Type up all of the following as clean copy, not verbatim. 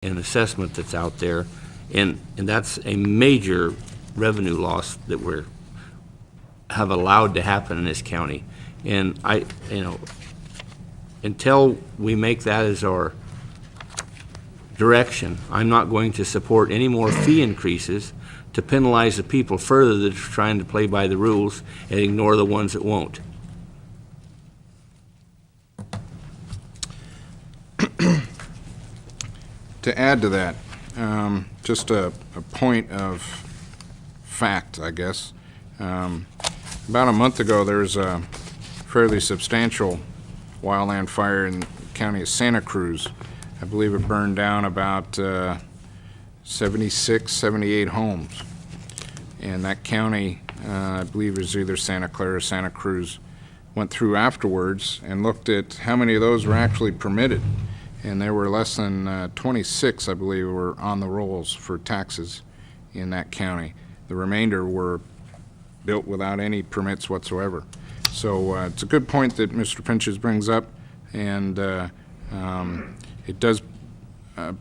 and assessment that's out there, and that's a major revenue loss that have allowed to happen in this county. And until we make that as our direction, I'm not going to support any more fee increases to penalize the people further that are trying to play by the rules and ignore the ones that won't. To add to that, just a point of fact, I guess. About a month ago, there was a fairly substantial wildland fire in the county of Santa Cruz. I believe it burned down about 76, 78 homes. And that county, I believe it was either Santa Clara or Santa Cruz, went through afterwards and looked at how many of those were actually permitted. And there were less than 26, I believe, were on the rolls for taxes in that county. The remainder were built without any permits whatsoever. So it's a good point that Mr. Pinches brings up, and it does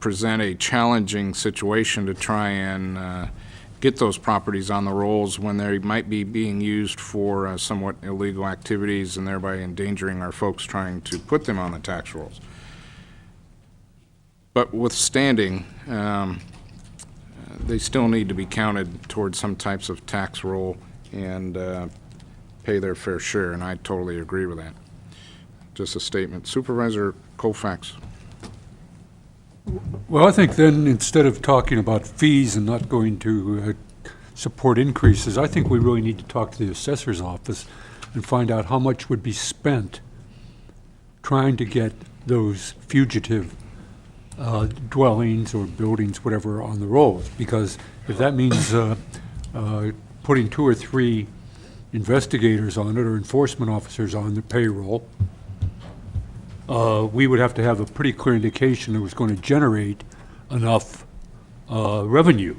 present a challenging situation to try and get those properties on the rolls when they might be being used for somewhat illegal activities and thereby endangering our folks trying to put them on the tax rolls. But withstanding, they still need to be counted towards some types of tax roll and pay their fair share, and I totally agree with that. Just a statement. Supervisor Colfax. Well, I think then instead of talking about fees and not going to support increases, I think we really need to talk to the assessor's office and find out how much would be spent trying to get those fugitive dwellings or buildings, whatever, on the rolls. Because if that means putting 2 or 3 investigators on it or enforcement officers on the payroll, we would have to have a pretty clear indication it was going to generate enough revenue.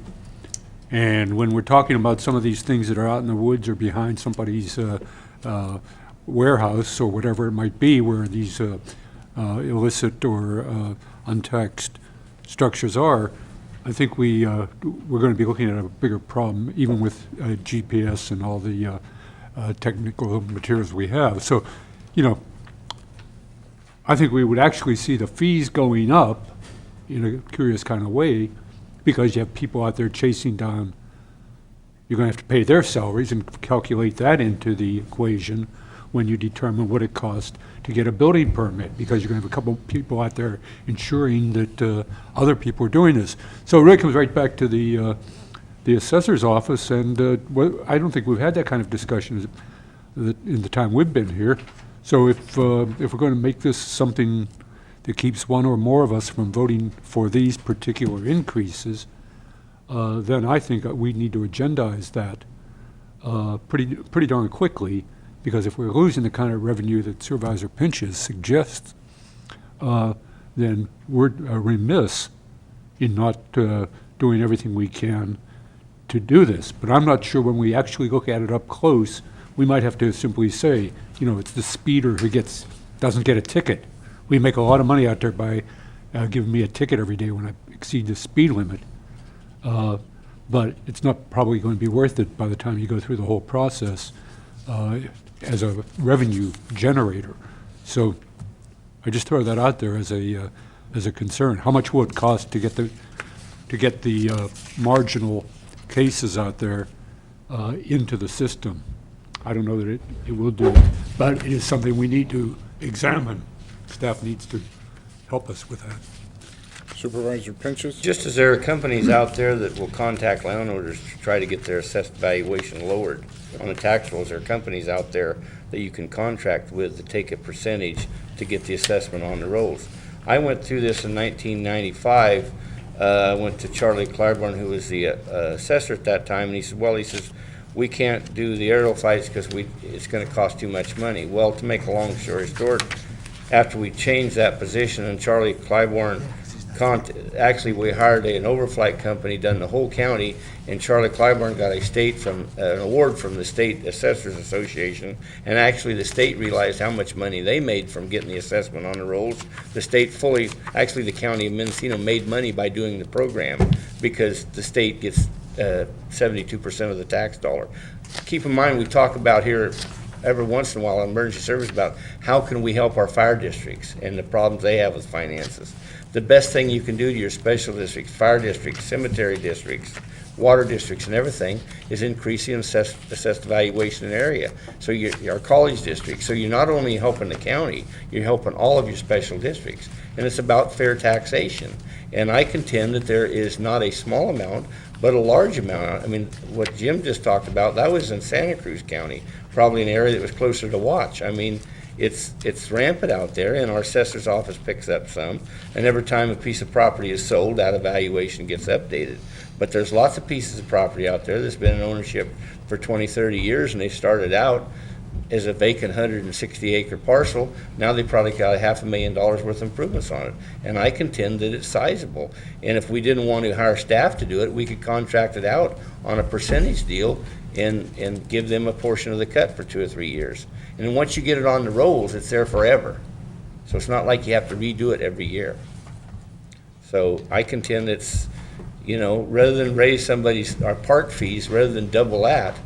And when we're talking about some of these things that are out in the woods or behind somebody's warehouse or whatever it might be, where these illicit or untaxed structures are, I think we're going to be looking at a bigger problem, even with GPS and all the technical materials we have. So, I think we would actually see the fees going up in a curious kind of way, because you have people out there chasing down. You're going to have to pay their salaries and calculate that into the equation when you determine what it costs to get a building permit, because you're going to have a couple people out there ensuring that other people are doing this. So it really comes right back to the assessor's office, and I don't think we've had that kind of discussion in the time we've been here. So if we're going to make this something that keeps one or more of us from voting for these particular increases, then I think we need to agendize that pretty darn quickly, because if we're losing the kind of revenue that Supervisor Pinches suggests, then we're remiss in not doing everything we can to do this. But I'm not sure when we actually look at it up close, we might have to simply say, it's the speeder who doesn't get a ticket. We make a lot of money out there by giving me a ticket every day when I exceed the speed limit. But it's not probably going to be worth it by the time you go through the whole process as a revenue generator. So I just throw that out there as a concern. How much will it cost to get the marginal cases out there into the system? I don't know that it will do it, but it is something we need to examine. Staff needs to help us with that. Supervisor Pinches? Just as there are companies out there that will contact landowners to try to get their assessed valuation lowered on the tax rolls, there are companies out there that you can contract with to take a percentage to get the assessment on the rolls. I went through this in 1995. I went to Charlie Clyburn, who was the assessor at that time, and he says, we can't do the aerial fights because it's going to cost too much money. Well, to make a long story short, after we changed that position and Charlie Clyburn actually, we hired an overflight company, done the whole county, and Charlie Clyburn got an award from the State Assessors Association, and actually the state realized how much money they made from getting the assessment on the rolls. The state actually the county of Mendocino made money by doing the program, because the state gets 72% of the tax dollar. Keep in mind, we talk about here every once in a while on emergency service about how can we help our fire districts and the problems they have with finances. The best thing you can do to your special districts, fire districts, cemetery districts, water districts and everything is increasing assessed valuation in area. So our college districts, so you're not only helping the county, you're helping all of your special districts. And it's about fair taxation. And I contend that there is not a small amount, but a large amount. I mean, what Jim just talked about, that was in Santa Cruz County, probably an area that was closer to Watch. I mean, it's rampant out there, and our assessor's office picks up some, and every time a piece of property is sold, that evaluation gets updated. But there's lots of pieces of property out there that's been in ownership for 20, 30 years, and they started out as a vacant 160-acre parcel. Now they probably got $500,000 worth of improvements on it. And I contend that it's sizable. And if we didn't want to hire staff to do it, we could contract it out on a percentage deal and give them a portion of the cut for 2 or 3 years. And then once you get it on the rolls, it's there forever. So it's not like you have to redo it every year. So I contend it's, rather than raise our park fees, rather than double that,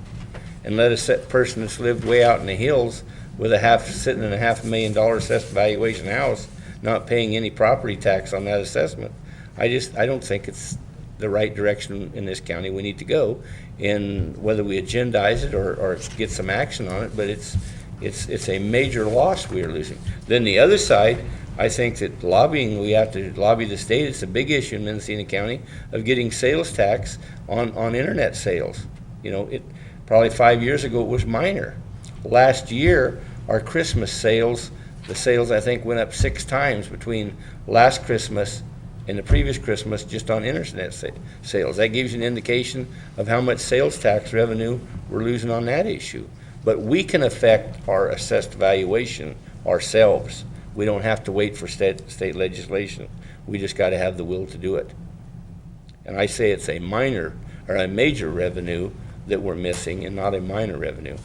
and let a person that's lived way out in the hills with sitting in a $500,000 assessed valuation house, not paying any property tax on that assessment. I don't think it's the right direction in this county we need to go, and whether we agendize it or get some action on it, but it's a major loss we are losing. Then the other side, I think that we have to lobby the state. It's a big issue in Mendocino County of getting sales tax on internet sales. Probably 5 years ago, it was minor. Last year, our Christmas sales, the sales I think went up 6 times between last Christmas and the previous Christmas just on internet sales. That gives you an indication of how much sales tax revenue we're losing on that issue. But we can affect our assessed valuation ourselves. We don't have to wait for state legislation. We just got to have the will to do it. And I say it's a major revenue that we're missing and not a minor revenue.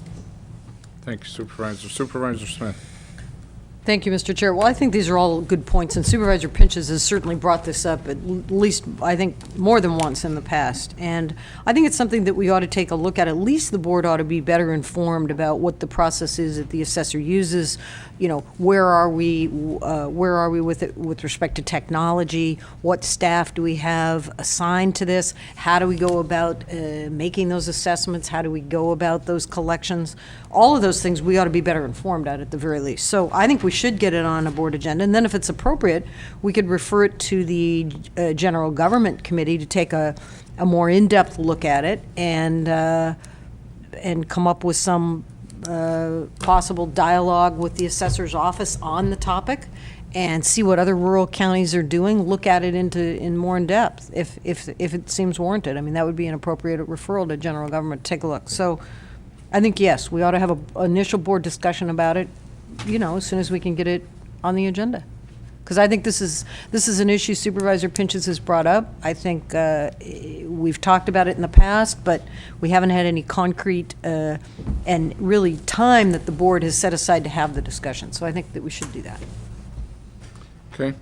Thank you, Supervisor. Supervisor Smith. Thank you, Mr. Chair. Well, I think these are all good points, and Supervisor Pinches has certainly brought this up at least, I think, more than once in the past. And I think it's something that we ought to take a look at. At least the board ought to be better informed about what the process is that the assessor uses. Where are we with it with respect to technology? What staff do we have assigned to this? How do we go about making those assessments? How do we go about those collections? All of those things we ought to be better informed at the very least. So I think we should get it on a board agenda, and then if it's appropriate, we could refer it to the General Government Committee to take a more in-depth look at it and come up with some possible dialogue with the assessor's office on the topic and see what other rural counties are doing, look at it in more in depth if it seems warranted. I mean, that would be an appropriate referral to general government to take a look. So I think, yes, we ought to have an initial board discussion about it, as soon as we can get it on the agenda. Because I think this is an issue Supervisor Pinches has brought up. I think we've talked about it in the past, but we haven't had any concrete and really time that the board has set aside to have the discussion. So I think that we should do that. Okay.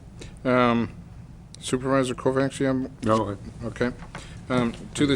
Supervisor Kovacs, you have? No, Okay. To the